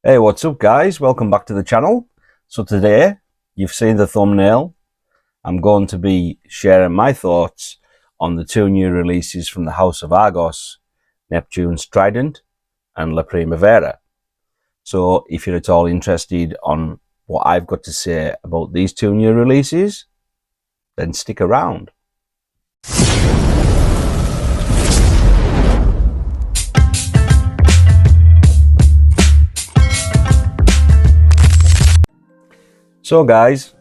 Hey, what's up guys? Welcome back to the channel. So today, you've seen the thumbnail, I'm going to be sharing my thoughts on the two new releases from the House of Argos, Neptune's Trident and Prima Vera. So if you're at all interested on what I've got to say about these two new releases, then stick around. So guys,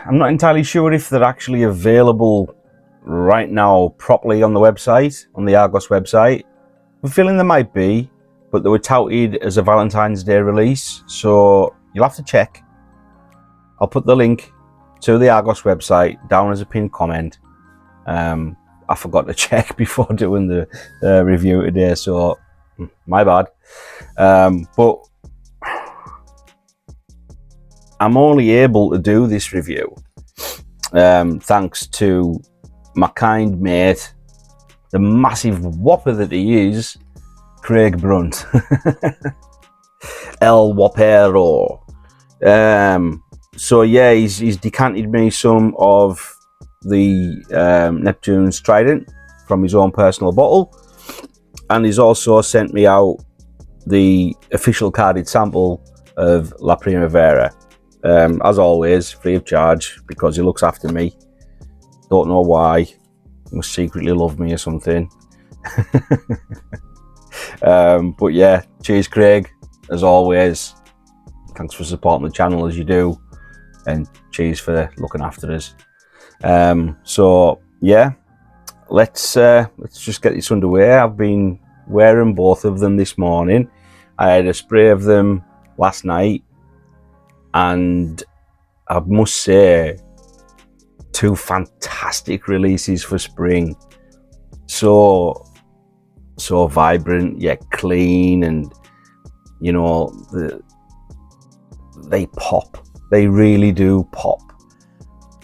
I'm not entirely sure if they're actually available right now properly on the website, on the Argos website. I'm feeling they might be, but they were touted as a Valentine's Day release, so you'll have to check. I'll put the link to the Argos website down as a pinned comment. I forgot to check before doing the review today, so my bad. But I'm only able to do this review thanks to my kind mate, the massive whopper that he is, Craig Brunt. El Whoppero. So yeah, he's decanted me some of the Neptune's Trident from his own personal bottle, and he's also sent me out the official carded sample of Primavera. As always, free of charge, because he looks after me. Don't know why. He must secretly love me or something. But yeah, cheers Craig, as always. Thanks for supporting the channel as you do, and cheers for looking after us. So yeah, let's just get this underway. I've been wearing both of them this morning. I had a spray of them last night, and I must say, two fantastic releases for spring. So vibrant yet clean, and you know, they pop. They really do pop.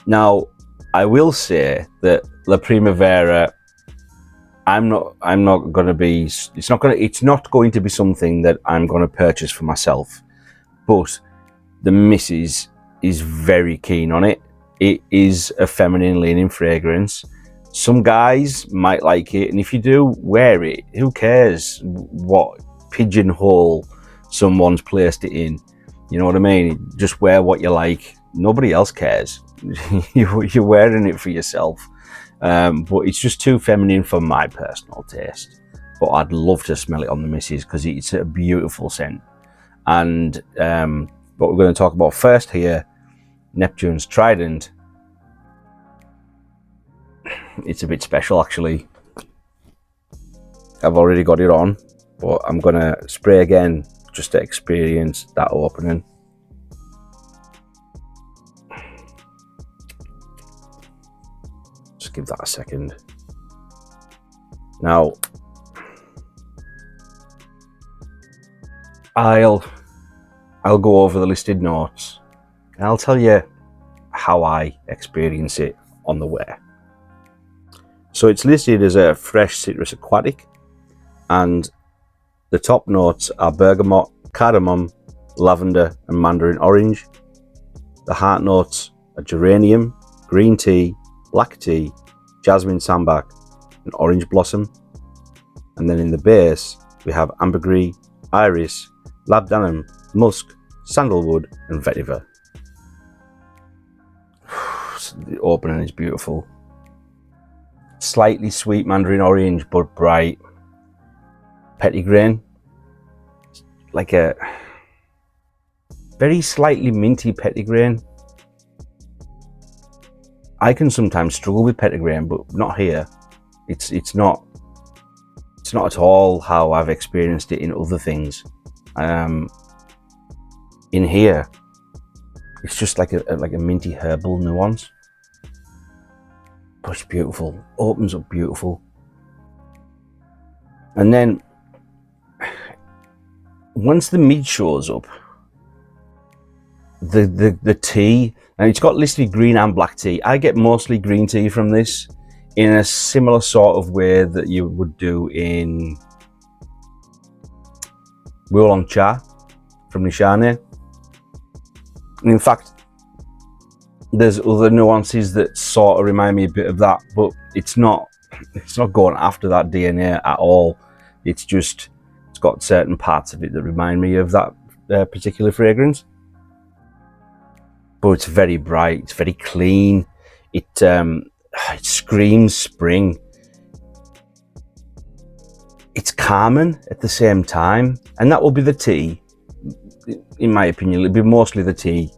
Now, I will say that Primavera, I'm not going to be. It's not going to be something that I'm going to purchase for myself, but the missus is very keen on it. It is a feminine leaning fragrance. Some guys might like it, and if you do wear it, who cares what pigeonhole someone's placed it in? You know what I mean? Just wear what you like. Nobody else cares. You're wearing it for yourself. But it's just too feminine for my personal taste. But I'd love to smell it on the missus, because it's a beautiful scent. And what we're going to talk about first here, Neptune's Trident. It's a bit special actually. I've already got it on, but I'm going to spray again just to experience that opening. Just give that a second. Now, I'll go over the listed notes, and I'll tell you how I experience it on the wear. So it's listed as a fresh citrus aquatic, and the top notes are bergamot, cardamom, lavender and mandarin orange. The heart notes are geranium, green tea, black tea, jasmine sambac and orange blossom. And then in the base we have ambergris, iris, labdanum, musk, sandalwood and vetiver. The opening is beautiful. Slightly sweet mandarin orange, but bright. Petitgrain, like a very slightly minty petitgrain. I can sometimes struggle with petitgrain, but not here. It's not at all how I've experienced it in other things. In here, it's just like a minty herbal nuance. But it's beautiful. Opens up beautiful. And then once the meat shows up, the tea, and it's got listed green and black tea. I get mostly green tea from this, in a similar sort of way that you would do in Oolong Cha from Nishane. In fact, there's other nuances that sort of remind me a bit of that, but it's not going after that DNA at all. It's just, it's got certain parts of it that remind me of that particular fragrance. But it's very bright, it's very clean. It screams spring. It's calming at the same time, and that will be the tea. In my opinion, it'll be mostly the tea.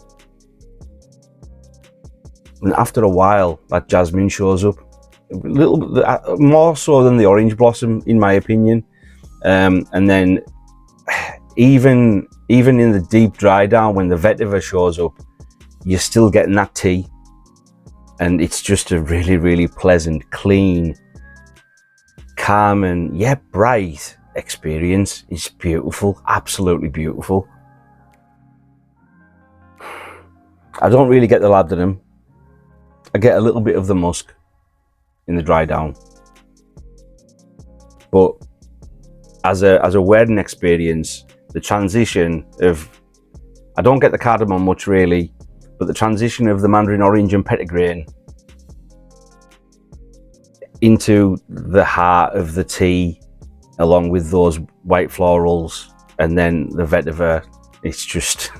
And after a while, that jasmine shows up, a little bit more so than the orange blossom, in my opinion. And then even in the deep dry down, when the vetiver shows up, you're still getting that tea. And it's just a really, really pleasant, clean, calm, and yeah, bright experience. It's beautiful, absolutely beautiful. I don't really get the labdanum. I get a little bit of the musk in the dry down, but as a wedding experience, the transition of, I don't get the cardamom much really, but the transition of the mandarin orange and petitgrain into the heart of the tea, along with those white florals, and then the vetiver, it's just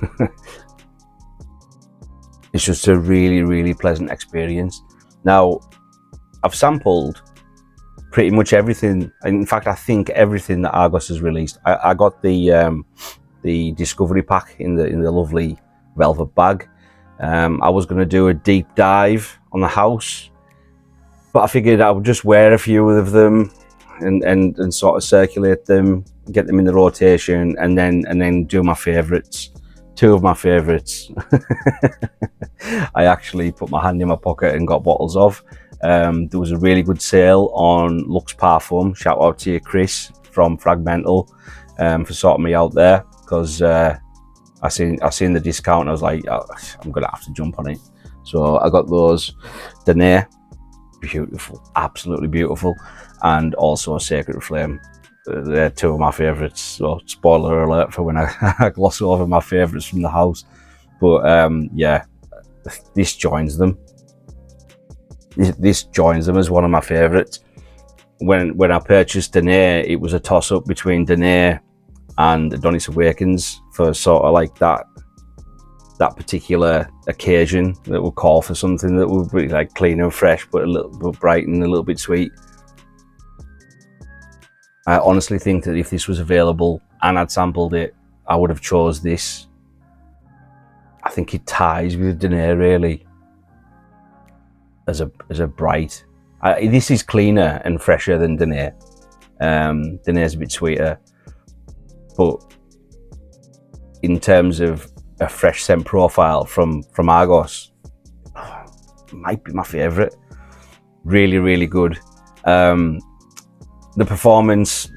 it's just a really, really pleasant experience. Now, I've sampled pretty much everything. In fact, I think everything that Argos has released. I got the discovery pack in the lovely velvet bag. I was going to do a deep dive on the house, but I figured I would just wear a few of them and sort of circulate them, get them in the rotation, and then do my favourites. Two of my favourites I actually put my hand in my pocket and got bottles of. There was a really good sale on Luxe Parfum. Shout out to you, Chris from Fragmental, for sorting me out there, because I seen the discount and I was like, oh, I'm gonna have to jump on it. So I got those. Danae, beautiful, absolutely beautiful, and also a Sacred Flame. They're two of my favourites, so spoiler alert for when I gloss over my favourites from the house. But yeah, this joins them. This joins them as one of my favourites. When I purchased Danae, it was a toss-up between Danae and Adonis Awakens for sort of like that particular occasion that would call for something that would be like clean and fresh, but a little bit bright and a little bit sweet. I honestly think that if this was available and I'd sampled it, I would have chose this. I think it ties with Danae really as a bright. This is cleaner and fresher than Danae. Danae's a bit sweeter, but in terms of a fresh scent profile from Argos, might be my favourite. Really, really good. The performance,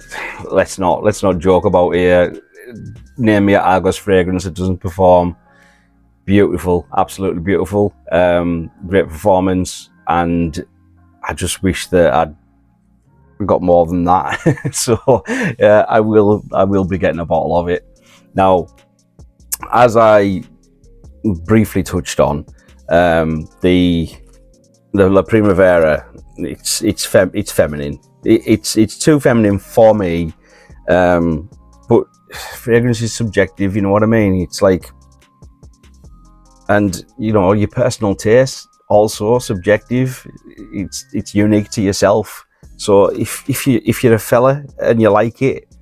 let's not joke about here. Name me an Argos fragrance that doesn't perform. Beautiful, absolutely beautiful. Great performance, and I just wish that I'd got more than that. So yeah, I will be getting a bottle of it. Now, as I briefly touched on, the Primavera, it's feminine. It's too feminine for me, but fragrance is subjective, you know what I mean? It's like, and you know, your personal taste also subjective. It's unique to yourself. So if you're a fella and you like it,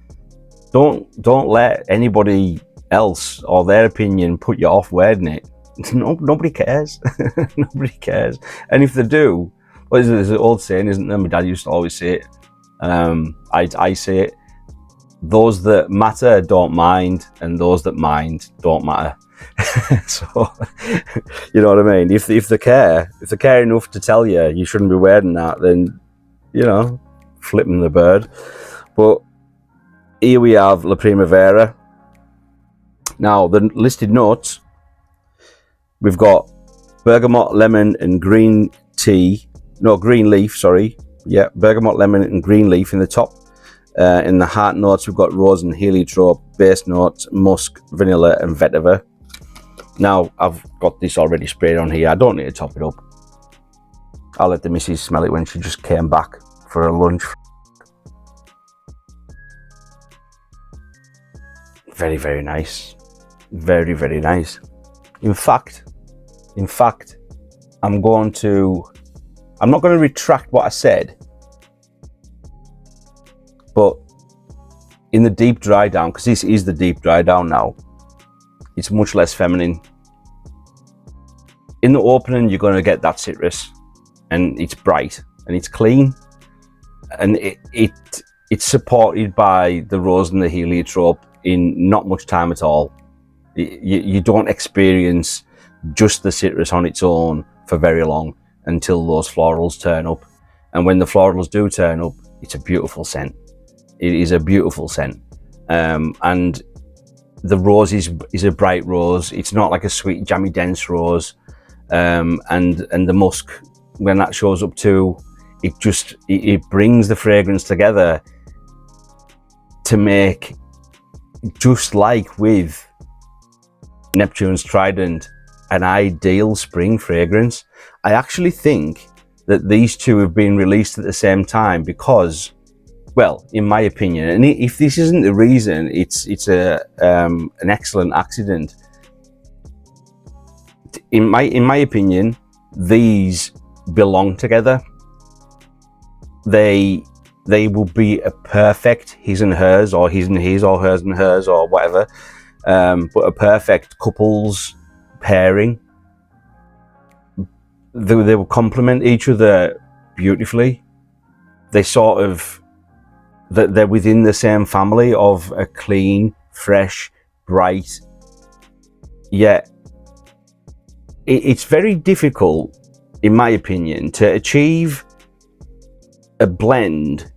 don't let anybody else or their opinion put you off wearing it. Nobody cares. Nobody cares. And if they do, well, there's an old saying, isn't there? My dad used to always say it. I say it. Those that matter don't mind, and those that mind don't matter. So, you know what I mean? If they care enough to tell you you shouldn't be wearing that, then, you know, flipping the bird. But here we have La Primavera. Now, the listed notes, we've got bergamot, lemon, and green leaf, sorry. Yeah, bergamot, lemon, and green leaf in the top. In the heart notes, we've got rose and heliotrope, base notes, musk, vanilla, and vetiver. Now, I've got this already sprayed on here. I don't need to top it up. I'll let the missus smell it when she just came back for a lunch. Very, very nice. Very, very nice. In fact, I'm not going to retract what I said, but in the deep dry down, because this is the deep dry down now, it's much less feminine. In the opening, you're going to get that citrus, and it's bright and it's clean, and it's supported by the rose and the heliotrope in not much time at all. You don't experience just the citrus on its own for very long until those florals turn up. And when the florals do turn up, it's a beautiful scent. It is a beautiful scent. And the rose is a bright rose. It's not like a sweet, jammy, dense rose. And the musk, when that shows up too, it brings the fragrance together to make, just like with Neptune's Trident, an ideal spring fragrance. I actually think that these two have been released at the same time because, well, in my opinion, and if this isn't the reason, it's an excellent accident. In my opinion, these belong together. They will be a perfect his and hers, or his and his, or hers and hers, or whatever. But a perfect couples pairing. They will complement each other beautifully. They're within the same family of a clean, fresh, bright. Yet it's very difficult, in my opinion, to achieve a blend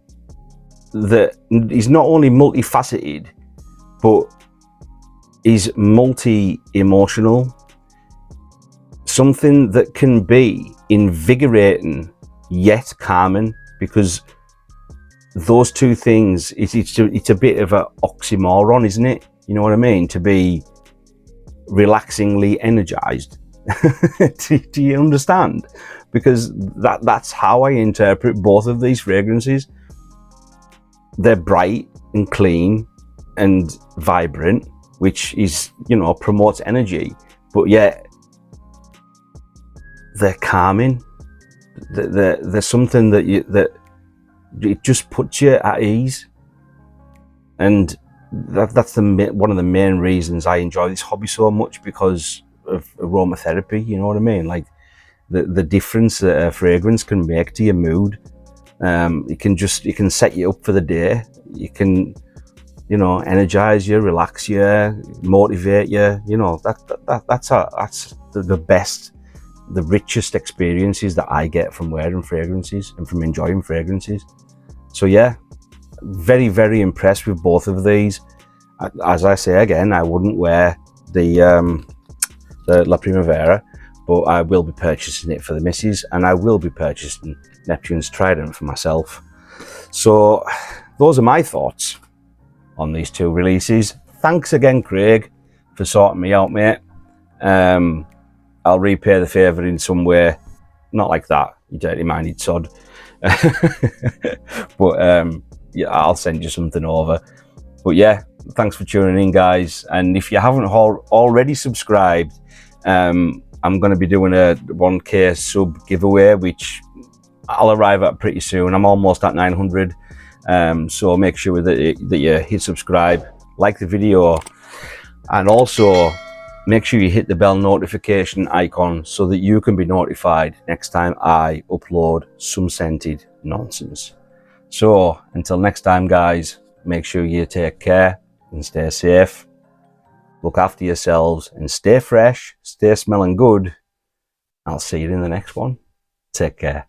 that is not only multifaceted, but is multi-emotional. Something that can be invigorating yet calming, because those two things, it's a bit of an oxymoron, isn't it? You know what I mean? To be relaxingly energized. Do you understand? Because that's how I interpret both of these fragrances. They're bright and clean and vibrant, which is, you know, promotes energy, but yet they're calming. There's something that it just puts you at ease, and that's one of the main reasons I enjoy this hobby so much, because of aromatherapy. You know what I mean? Like the difference that a fragrance can make to your mood. It can set you up for the day. You can, you know, energize you, relax you, motivate you. You know, that's the best, the richest experiences that I get from wearing fragrances and from enjoying fragrances. So yeah, very, very impressed with both of these. As I say again, I wouldn't wear the La Primavera, but I will be purchasing it for the missus, and I will be purchasing Neptune's Trident for myself. So those are my thoughts on these two releases. Thanks again, Craig, for sorting me out, mate. I'll repay the favour in some way. Not like that, you dirty-minded sod. But yeah, I'll send you something over. But yeah, thanks for tuning in, guys. And if you haven't already subscribed, I'm going to be doing a 1K sub giveaway, which I'll arrive at pretty soon. I'm almost at 900. So make sure that you hit subscribe, like the video, and also make sure you hit the bell notification icon so that you can be notified next time I upload some scented nonsense. So until next time, guys, make sure you take care and stay safe. Look after yourselves and stay fresh, stay smelling good. I'll see you in the next one. Take care.